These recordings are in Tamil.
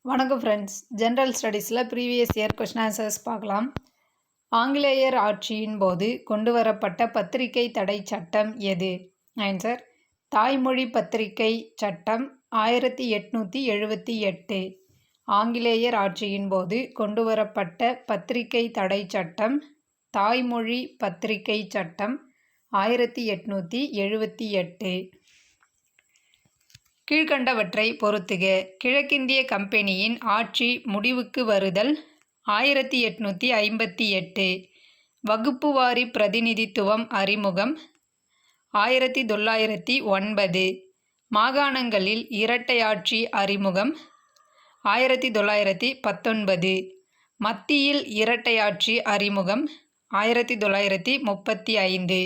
வணக்கம் ஃப்ரெண்ட்ஸ். ஜென்ரல் ஸ்டடீஸில் ப்ரீவியஸ் இயர் கொஷின் ஆன்சர்ஸ் பார்க்கலாம். ஆங்கிலேயர் ஆட்சியின் போது கொண்டு வரப்பட்ட பத்திரிகை தடை சட்டம் எது? ஆன்சர் தாய்மொழி பத்திரிகை சட்டம் 1878. ஆங்கிலேயர் ஆட்சியின் போது கொண்டு வரப்பட்ட பத்திரிகை தடை சட்டம் தாய்மொழி பத்திரிகை சட்டம் 1878. கீழ்கண்டவற்றை பொறுத்துக. கிழக்கிந்திய கம்பெனியின் ஆட்சி முடிவுக்கு வருதல் 1858. வகுப்புவாரி பிரதிநிதித்துவம் அறிமுகம் 1909. மாகாணங்களில் இரட்டையாட்சி அறிமுகம் 1919. மத்தியில் இரட்டையாட்சி அறிமுகம் 1935.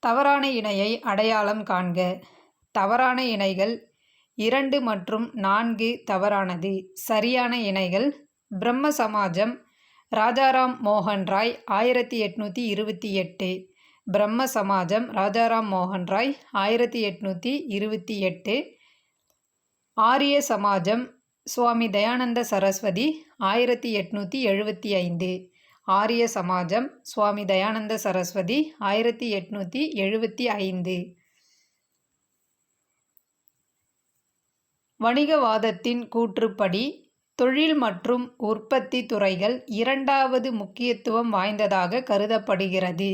தவறான இணையை அடையாளம் காண்க. தவறான இணைகள் 2 மற்றும் 4 தவறானது. சரியான இணைகள் பிரம்ம சமாஜம் ராஜாராம் மோகன் ராய் 1828. பிரம்ம சமாஜம் ராஜாராம் மோகன் ராய் 1828. ஆரிய சமாஜம் சுவாமி தயானந்த சரஸ்வதி 1875. ஆரிய சமாஜம் சுவாமி தயானந்த சரஸ்வதி 1875. வணிகவாதத்தின் கூற்றுப்படி தொழில் மற்றும் உற்பத்தி துறைகள் இரண்டாவது முக்கியத்துவம் வாய்ந்ததாக கருதப்படுகிறது.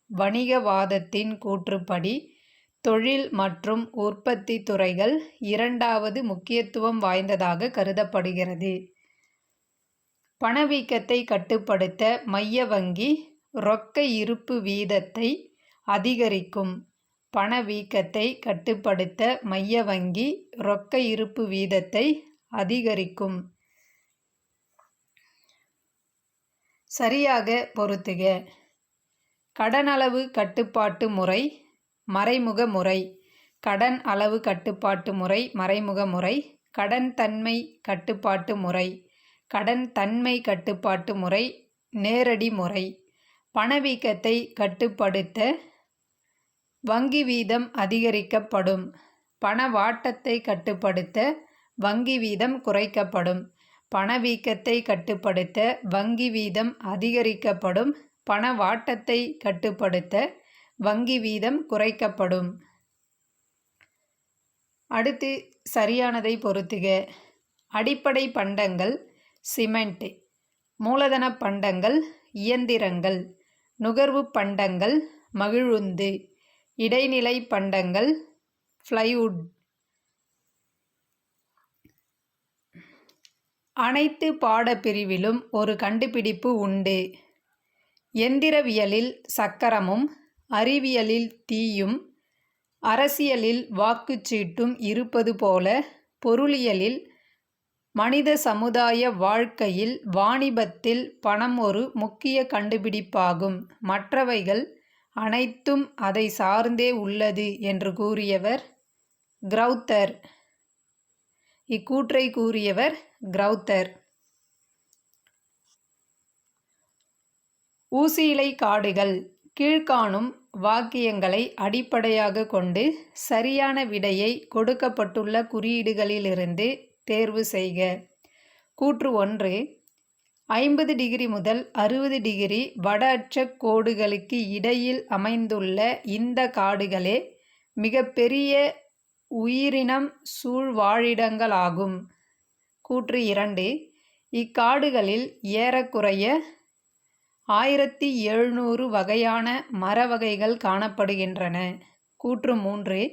வணிகவாதத்தின் கூற்றுப்படி தொழில் மற்றும் உற்பத்தி துறைகள் இரண்டாவது முக்கியத்துவம் வாய்ந்ததாக கருதப்படுகிறது. பணவீக்கத்தை கட்டுப்படுத்த மைய வங்கி ரொக்க இருப்பு வீதத்தை அதிகரிக்கும். பணவீக்கத்தை கட்டுப்படுத்த மைய வங்கி ரொக்க இருப்பு வீதத்தை அதிகரிக்கும். சரியாக பொருத்துக. கடன் அளவு கட்டுப்பாட்டு முறை மறைமுக முறை. கடன் அளவு கட்டுப்பாட்டு முறை மறைமுக முறை. கடன் தன்மை கட்டுப்பாட்டு முறை கடன் தன்மை கட்டுப்பாட்டு முறை நேரடி முறை. பணவீக்கத்தை கட்டுப்படுத்த வங்கி வீதம் அதிகரிக்கப்படும். பணவாட்டத்தை கட்டுப்படுத்த வங்கி வீதம் குறைக்கப்படும். பணவீக்கத்தை கட்டுப்படுத்த வங்கி வீதம் அதிகரிக்கப்படும். பணவாட்டத்தை கட்டுப்படுத்த வங்கி வீதம் குறைக்கப்படும். அடுத்து சரியானதை பொறுத்துக. அடிப்படை பண்டங்கள் சிமெண்ட். மூலதன பண்டங்கள் இயந்திரங்கள். நுகர்வு பண்டங்கள் மகிழுந்து. இடைநிலை பண்டங்கள் பிளைவுட். அனைத்து பாடப்பிரிவிலும் ஒரு கண்டுபிடிப்பு உண்டு. எந்திரவியலில் சக்கரமும் அறிவியலில் தீயும் அரசியலில் வாக்குச்சீட்டும் இருப்பது போல பொருளியலில் மனித சமுதாய வாழ்க்கையில் வாணிபத்தில் பணம் ஒரு முக்கிய கண்டுபிடிப்பாகும். மற்றவைகள் அனைத்தும் அதை சார்ந்தே உள்ளது என்று கூறியவர் கிரௌத்தர். இக்கூற்றை கூறியவர் கிரௌத்தர். ஊசியிலை காடுகள். கீழ்காணும் வாக்கியங்களை அடிப்படையாக கொண்டு சரியான விடையை கொடுக்கப்பட்டுள்ள குறியீடுகளிலிருந்து தேர்வு செய்க. கூற்று 1. 50 டிகிரி முதல் 60 டிகிரி வட அச்சக் கோடுகளுக்கு இடையில் அமைந்துள்ள இந்த காடுகளே மிகப்பெரிய உயிரினம் சூழ்வாழிடங்களாகும். கூற்று 2. இக்காடுகளில் ஏறக்குறைய 1700 வகையான மர வகைகள் காணப்படுகின்றன. கூற்று 3.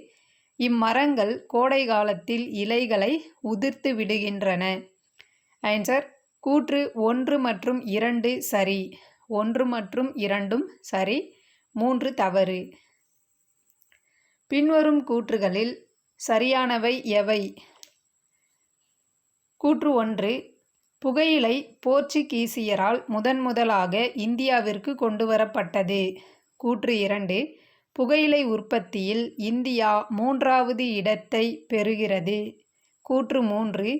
இம்மரங்கள் கோடை காலத்தில் இலைகளை உதிர்த்து விடுகின்றன. ஆன்சர் கூற்று 1 மற்றும் 2 சரி. 1 மற்றும் 2 சரி. 3 தவறு. பின்வரும் கூற்றுகளில் சரியானவை எவை? கூற்று 1. புகையிலை போர்ச்சுகீசியரால் முதன்முதலாக இந்தியாவிற்கு கொண்டு வரப்பட்டது. கூற்று 2. புகையிலை உற்பத்தியில் இந்தியா 3வது இடத்தை பெறுகிறது. கூற்று 3.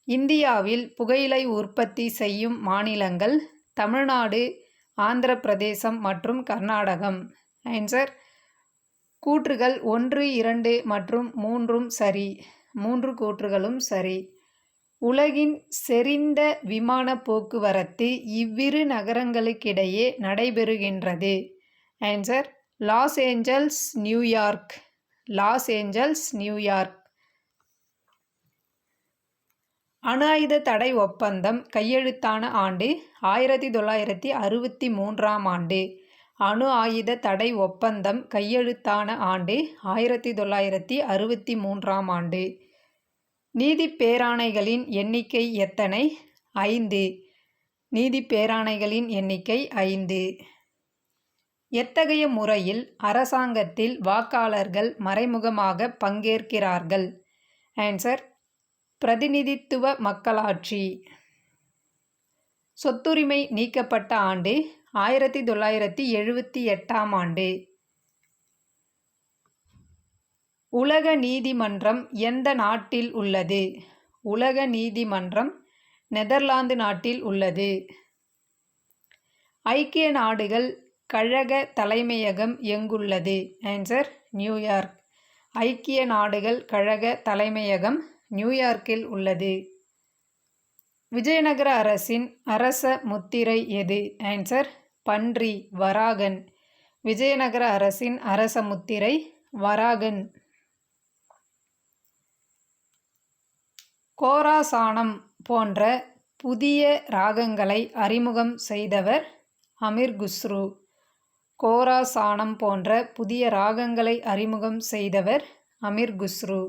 இந்தியாவில் புகையிலை உற்பத்தி செய்யும் மாநிலங்கள் தமிழ்நாடு, ஆந்திர பிரதேசம் மற்றும் கர்நாடகம். ஆன்சர் கூற்றுகள் 1, 2 மற்றும் 3 சரி. 3 கூற்றுகளும் சரி. உலகின் செறிந்த விமான போக்குவரத்து இவ்விரு நகரங்களுக்கிடையே நடைபெறுகின்றது. Answer Los Angeles, New York. Los Angeles, New York. அணு ஆயுத தடை ஒப்பந்தம் கையெழுத்தான ஆண்டு 1963ஆம் ஆண்டு. அணு ஆயுத தடை ஒப்பந்தம் கையெழுத்தான ஆண்டு 1963ஆம் ஆண்டு. நீதிப் பேராணைகளின் எண்ணிக்கை எத்தனை? 5. நீதிப் பேராணைகளின் எண்ணிக்கை 5. எத்தகைய முறையில் அரசாங்கத்தில் வாக்காளர்கள் மறைமுகமாக பங்கேற்கிறார்கள்? ஆன்சர் பிரதிநிதித்துவ மக்களாட்சி. சொத்துரிமை நீக்கப்பட்ட ஆண்டு 1978ஆம் ஆண்டு. உலக நீதிமன்றம் எந்த நாட்டில் உள்ளது? உலக நீதிமன்றம் நெதர்லாந்து நாட்டில் உள்ளது. ஐக்கிய நாடுகள் கழக தலைமையகம் எங்குள்ளது? Answer New York. ஐக்கிய நாடுகள் கழக தலைமையகம் நியூயார்க்கில் உள்ளது. விஜயநகர அரசின் அரச முத்திரை எது? ஆன்சர் பன்றி, வராகன். விஜயநகர அரசின் அரச முத்திரை வராகன். கோராசானம் போன்ற புதிய ராகங்களை அறிமுகம் செய்தவர் அமீர் குஸ்ரு. கோராசானம் போன்ற புதிய ராகங்களை அறிமுகம் செய்தவர் அமீர் குஸ்ரு.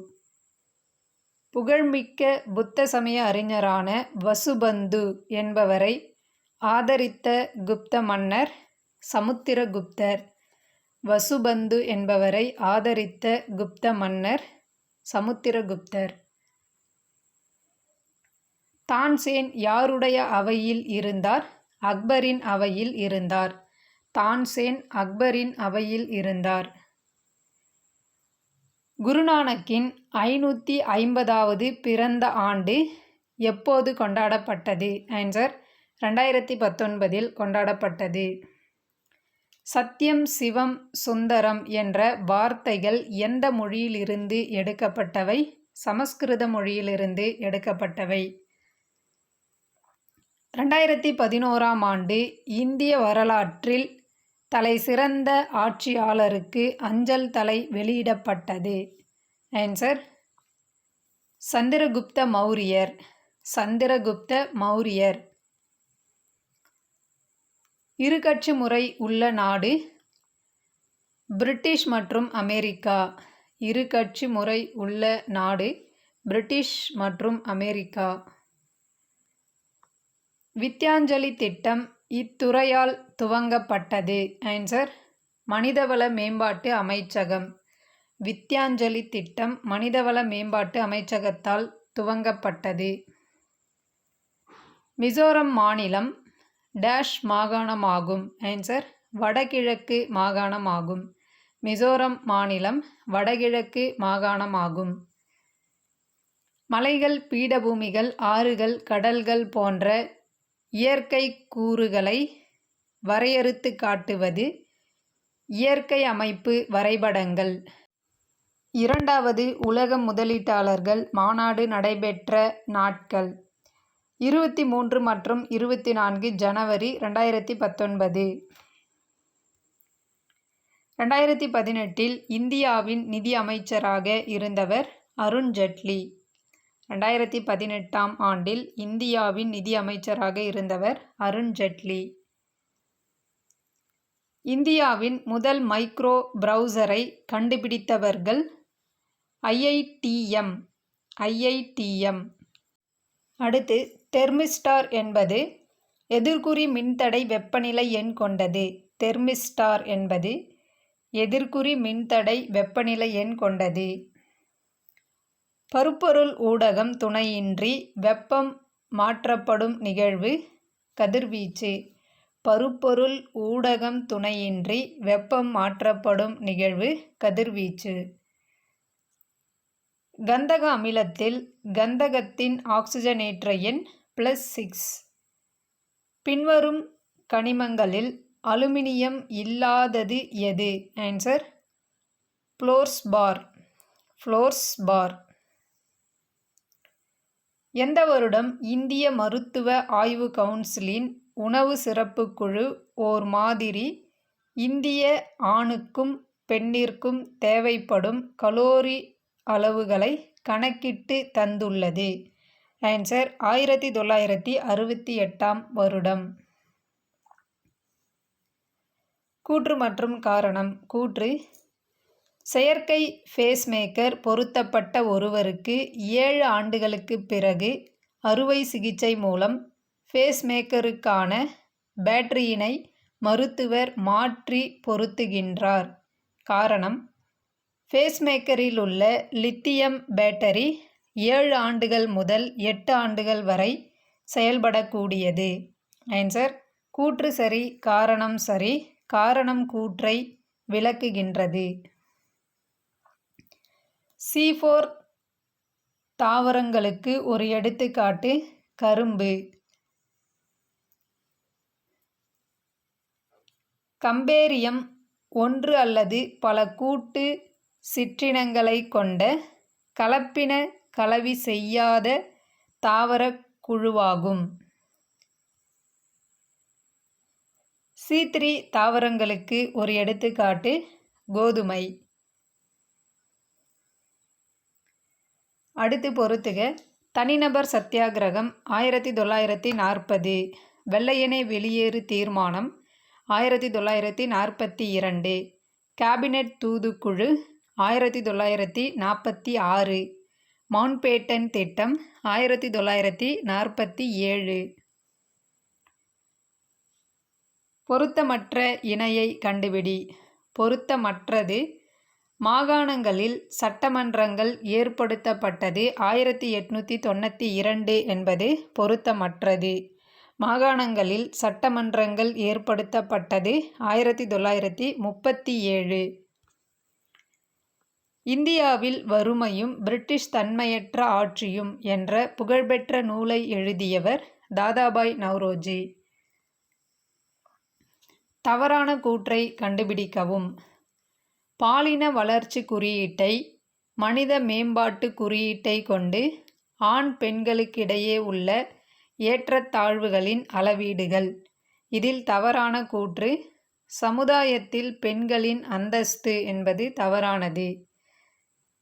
புகழ்மிக்க புத்த சமய அறிஞரான வசுபந்து என்பவரை ஆதரித்த குப்த மன்னர் சமுத்திரகுப்தர். வசுபந்து என்பவரை ஆதரித்த குப்த மன்னர் சமுத்திரகுப்தர். தான்சேன் யாருடைய அவையில் இருந்தார்? அக்பரின் அவையில் இருந்தார். தான்சேன் அக்பரின் அவையில் இருந்தார். குருநானக்கின் 550வது பிறந்த ஆண்டு எப்போது கொண்டாடப்பட்டது? ஆன்சர் 2019இல் கொண்டாடப்பட்டது. சத்தியம், சிவம், சுந்தரம் என்ற வார்த்தைகள் எந்த மொழியிலிருந்து எடுக்கப்பட்டவை? சமஸ்கிருத மொழியிலிருந்து எடுக்கப்பட்டவை. 2011ஆம் ஆண்டு இந்திய வரலாற்றில் தலைசிறந்த ஆட்சியாளருக்கு அஞ்சல் தலை வெளியிடப்பட்டது. ஆன்சர் சந்திரகுப்த மௌரியர். சந்திரகுப்த மௌரியர். இருகட்சி முறை உள்ள நாடு? பிரிட்டிஷ் மற்றும் அமெரிக்கா. இருகட்சி முறை உள்ள நாடு பிரிட்டிஷ் மற்றும் அமெரிக்கா. வித்யாஞ்சலி திட்டம் இத்துறையால் துவங்கப்பட்டது. ஆன்சர் மனிதவள மேம்பாட்டு அமைச்சகம். வித்யாஞ்சலி திட்டம் மனிதவள மேம்பாட்டு அமைச்சகத்தால் துவங்கப்பட்டது. மிசோரம் மாநிலம் டேஷ் மாகாணமாகும்? ஆன்சர் வடகிழக்கு மாகாணமாகும். மிசோரம் மாநிலம் வடகிழக்கு மாகாணமாகும். மலைகள், பீடபூமிகள், ஆறுகள், கடல்கள் போன்ற இயற்கை கூறுகளை வரையறுத்து காட்டுவது இயற்கை அமைப்பு வரைபடங்கள். 2வது உலக முதலீட்டாளர்கள் மாநாடு நடைபெற்ற நாட்கள் 23 மற்றும் 24 ஜனவரி 2019. 2018இல் இந்தியாவின் நிதி அமைச்சராக இருந்தவர் அருண் ஜெட்லி. 2018ஆம் ஆண்டில் இந்தியாவின் நிதி அமைச்சராக இருந்தவர் அருண் ஜெட்லி. இந்தியாவின் முதல் மைக்ரோ பிரவுசரை கண்டுபிடித்தவர்கள் IITM. அடுத்து தெர்மிஸ்டார் என்பது எதிர்குறி மின்தடை வெப்பநிலை எண் கொண்டது. தெர்மிஸ்டார் என்பது எதிர்குறி மின்தடை வெப்பநிலை எண் கொண்டது. பருப்பொருள் ஊடகம் துணையின்றி வெப்பம் மாற்றப்படும் நிகழ்வு கதிர்வீச்சு. பருப்பொருள் ஊடகம் துணையின்றி வெப்பம் மாற்றப்படும் நிகழ்வு கதிர்வீச்சு. கந்தக அமிலத்தில் கந்தகத்தின் ஆக்சிஜனேற்ற எண் +6. பின்வரும் கனிமங்களில் அலுமினியம் இல்லாதது எது? ஆன்சர் புளோர்ஸ்பார். எந்த வருடம் இந்திய மருத்துவ ஆய்வு கவுன்சிலின் உணவு சிறப்பு குழு ஓர் மாதிரி இந்திய ஆணுக்கும் பெண்ணிற்கும் தேவைப்படும் கலோரி அளவுகளை கணக்கிட்டு தந்துள்ளது? ஆன்சர் 1968 வருடம். கூற்று மற்றும் காரணம். கூற்று: செயற்கை பேஸ்மேக்கர் பொருத்தப்பட்ட ஒருவருக்கு 7 ஆண்டுகளுக்குப் பிறகு அறுவை சிகிச்சை மூலம் பேஸ்மேக்கருக்கான பேட்டரியினை மருத்துவர் மாற்றி பொருத்துகின்றார். காரணம்: பேஸ்மேக்கரில் உள்ள லித்தியம் பேட்டரி 7 ஆண்டுகள் முதல் 8 ஆண்டுகள் வரை செயல்படக்கூடியது. ஆன்சர்: கூற்று சரி, காரணம் சரி. காரணம் கூற்றை விளக்குகின்றது. C4 தாவரங்களுக்கு ஒரு எடுத்துக்காட்டு கரும்பு. கம்பேரியம் ஒன்று அல்லது பல கூட்டு சிற்றினங்களைக் கொண்ட கலப்பின கலவி செய்யாத தாவரக் குழுவாகும். C3 தாவரங்களுக்கு ஒரு எடுத்துக்காட்டு கோதுமை. அடுத்து பொறுத்துக. தனிநபர் சத்தியாகிரகம் 1940. வெள்ளையனே வெளியேறு தீர்மானம் 1942. கேபினட் தூதுக்குழு 1946. மவுண்ட்பேட்டன் திட்டம் 1947. பொருத்தமற்ற இணையை கண்டுபிடி. பொருத்தமற்றது: மாகாணங்களில் சட்டமன்றங்கள் ஏற்படுத்தப்பட்டது 1892 என்பது பொருத்தமற்றது. மாகாணங்களில் சட்டமன்றங்கள் ஏற்படுத்தப்பட்டது 1937. இந்தியாவில் வறுமையும் பிரிட்டிஷ் தன்மையற்ற ஆட்சியும் என்ற புகழ்பெற்ற நூலை எழுதியவர் தாதாபாய் நவ்ரோஜி. தவறான கூற்றை கண்டுபிடிக்கவும். பாலின வளர்ச்சி குறியீட்டை மனித மேம்பாட்டு குறியீட்டை கொண்டு ஆண் பெண்களுக்கிடையே உள்ள ஏற்றத்தாழ்வுகளின் அளவீடுகள். இதில் தவறான கூற்று: சமுதாயத்தில் பெண்களின் அந்தஸ்து என்பது தவறானது.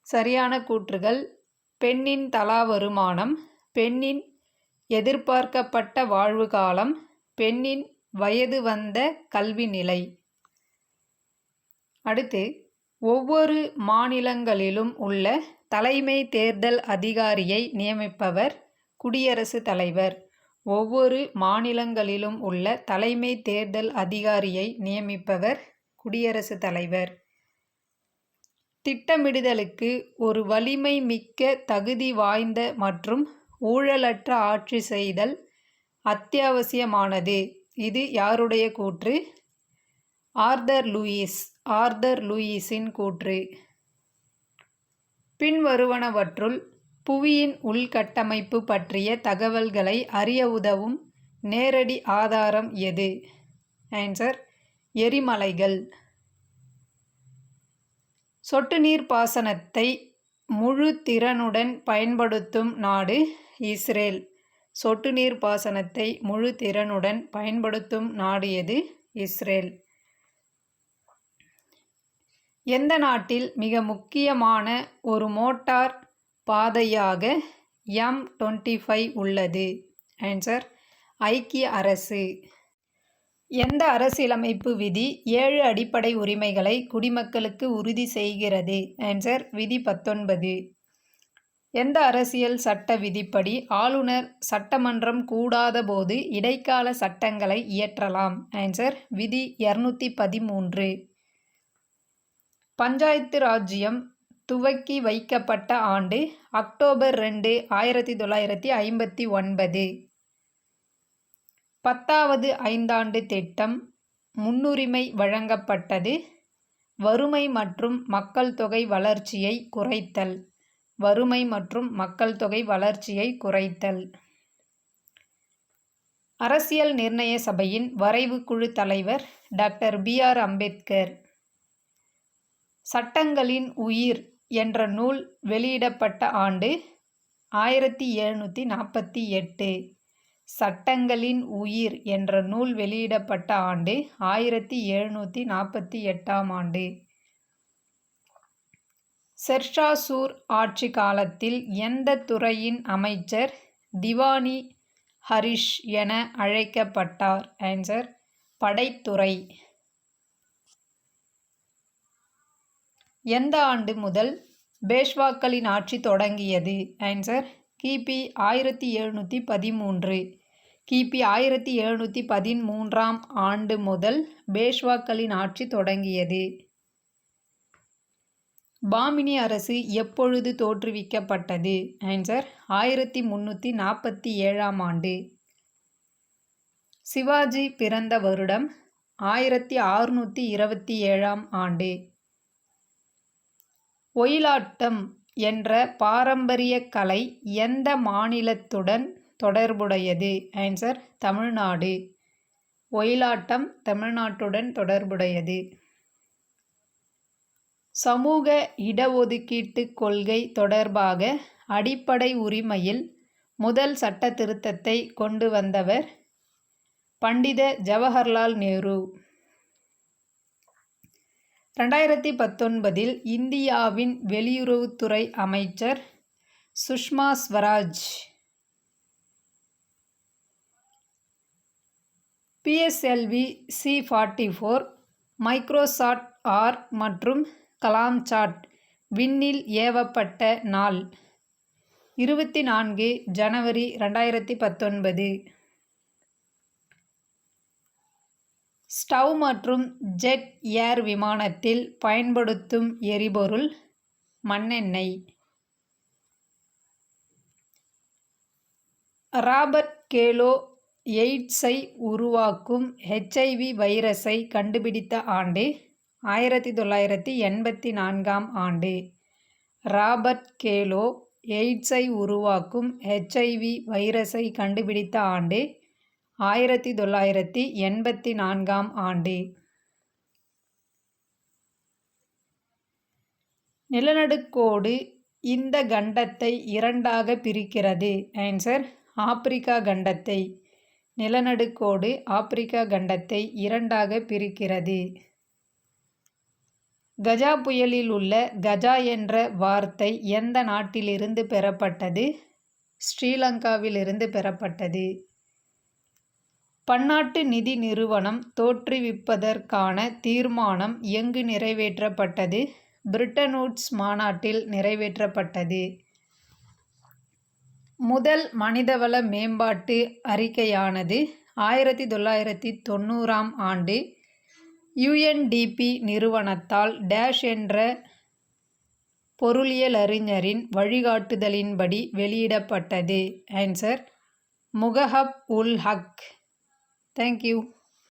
சரியான கூற்றுகள்: பெண்ணின் தலா வருமானம், பெண்ணின் எதிர்பார்க்கப்பட்ட வாழ்வு காலம், பெண்ணின் வயது வந்த கல்வி நிலை. அடுத்து, ஒவ்வொரு மாநிலங்களிலும் உள்ள தலைமை தேர்தல் அதிகாரியை நியமிப்பவர் குடியரசுத் தலைவர். ஒவ்வொரு மாநிலங்களிலும் உள்ள தலைமை தேர்தல் அதிகாரியை நியமிப்பவர் குடியரசுத் தலைவர். திட்டமிடுதலுக்கு ஒரு வலிமை மிக்க, தகுதி வாய்ந்த மற்றும் ஊழலற்ற ஆட்சி செய்தல் அத்தியாவசியமானது. இது யாருடைய கூற்று? Arthur Lewis. ஆர்தர் லூயிஸின் கூற்று. பின்வருவனவற்றுள் புவியின் உள்கட்டமைப்பு பற்றிய தகவல்களை அறிய உதவும் நேரடி ஆதாரம் எது? ஆன்சர்: எரிமலைகள். சொட்டு நீர் பாசனத்தை முழு திறனுடன் பயன்படுத்தும் நாடு இஸ்ரேல். சொட்டு நீர் பாசனத்தை முழு திறனுடன் பயன்படுத்தும் நாடு எது? இஸ்ரேல். எந்த நாட்டில் மிக முக்கியமான ஒரு மோட்டார் பாதையாக M25 உள்ளது? ஆன்சர்: ஐக்கிய அரசு. எந்த அரசியலமைப்பு விதி 7 அடிப்படை உரிமைகளை குடிமக்களுக்கு உறுதி செய்கிறது? ஆன்சர்: விதி 19. எந்த அரசியல் சட்ட விதிப்படி ஆளுநர் சட்டமன்றம் கூடாத போது இடைக்கால சட்டங்களை இயற்றலாம்? ஆன்சர்: விதி 213. பஞ்சாயத்து ராஜ்யம் துவக்கி வைக்கப்பட்ட ஆண்டு அக்டோபர் 2, 1959. 10வது ஐந்தாண்டு திட்டம் முன்னுரிமை வழங்கப்பட்டது. வறுமை மற்றும் மக்கள் தொகை வளர்ச்சியை குறைத்தல். வறுமை மற்றும் மக்கள் தொகை வளர்ச்சியை குறைத்தல். அரசியல் நிர்ணய சபையின் வரைவு குழு தலைவர் டாக்டர் B.R. அம்பேத்கர். சட்டங்களின் உயிர் என்ற நூல் வெளியிடப்பட்ட ஆண்டு 1748. சட்டங்களின் உயிர் என்ற நூல் வெளியிடப்பட்ட ஆண்டு 1748ஆம் ஆண்டு. ஷெர்ஷா சூர் ஆட்சி காலத்தில் எந்த துறையின் அமைச்சர் திவானி ஹரிஷ் என அழைக்கப்பட்டார்? ஆன்சர் படைத்துறை. எந்த ஆண்டு முதல் பேஷ்வாக்களின் ஆட்சி தொடங்கியது? ஆன்சர் கிபி 1713. கிபி 1713ஆம் ஆண்டு முதல் பேஷ்வாக்களின் ஆட்சி தொடங்கியது. பாமினி அரசு எப்பொழுது தோற்றுவிக்கப்பட்டது? ஆன்சர் 1347ஆம் ஆண்டு. சிவாஜி பிறந்த வருடம் 1627ஆம் ஆண்டு. ஒயிலாட்டம் என்ற பாரம்பரிய கலை எந்த மாநிலத்துடன் தொடர்புடையது? ஆன்சர் தமிழ்நாடு. ஒயிலாட்டம் தமிழ்நாட்டுடன் தொடர்புடையது. சமூக இடஒதுக்கீட்டு கொள்கை தொடர்பாக அடிப்படை உரிமையில் முதல் சட்ட திருத்தத்தை கொண்டு வந்தவர் பண்டித ஜவஹர்லால் நேரு. 2019 இந்தியாவின் வெளியுறவுத்துறை அமைச்சர் Sushma Swaraj. PSLV C-44 Microsat R மற்றும் கலாம்சாட் விண்ணில் ஏவப்பட்ட நாள் 24 ஜனவரி 2019. ஸ்டவ் மற்றும் ஜெட் ஏர் விமானத்தில் பயன்படுத்தும் எரிபொருள் மண்ணெண்ணெய். ராபர்ட் கேலோ எய்ட்ஸை உருவாக்கும் HIV வைரஸை கண்டுபிடித்த ஆண்டு 1984ஆம் ஆண்டு. ராபர்ட் கேலோ எய்ட்ஸை உருவாக்கும் HIV வைரஸை கண்டுபிடித்த ஆண்டு 1984ஆம் ஆண்டு. நிலநடுக்கோடு இந்த கண்டத்தை இரண்டாக பிரிக்கிறது? ஆன்சர் ஆப்பிரிக்கா கண்டத்தை. நிலநடுக்கோடு ஆப்பிரிக்கா கண்டத்தை இரண்டாக பிரிக்கிறது. கஜா புயலில் உள்ள கஜா என்ற வார்த்தை எந்த நாட்டிலிருந்து பெறப்பட்டது? ஸ்ரீலங்காவிலிருந்து பெறப்பட்டது. பன்னாட்டு நிதி நிறுவனம் தோற்றுவிப்பதற்கான தீர்மானம் எங்கு நிறைவேற்றப்பட்டது? பிரெட்டன் வூட்ஸ் மாநாட்டில் நிறைவேற்றப்பட்டது. முதல் மனிதவள மேம்பாட்டு அறிக்கையானது 1990ஆம் ஆண்டு UNDP நிறுவனத்தால் டேஷ் என்ற பொருளியலறிஞரின் வழிகாட்டுதலின்படி வெளியிடப்பட்டது? Answer Mahbub ul Haq. Thank you.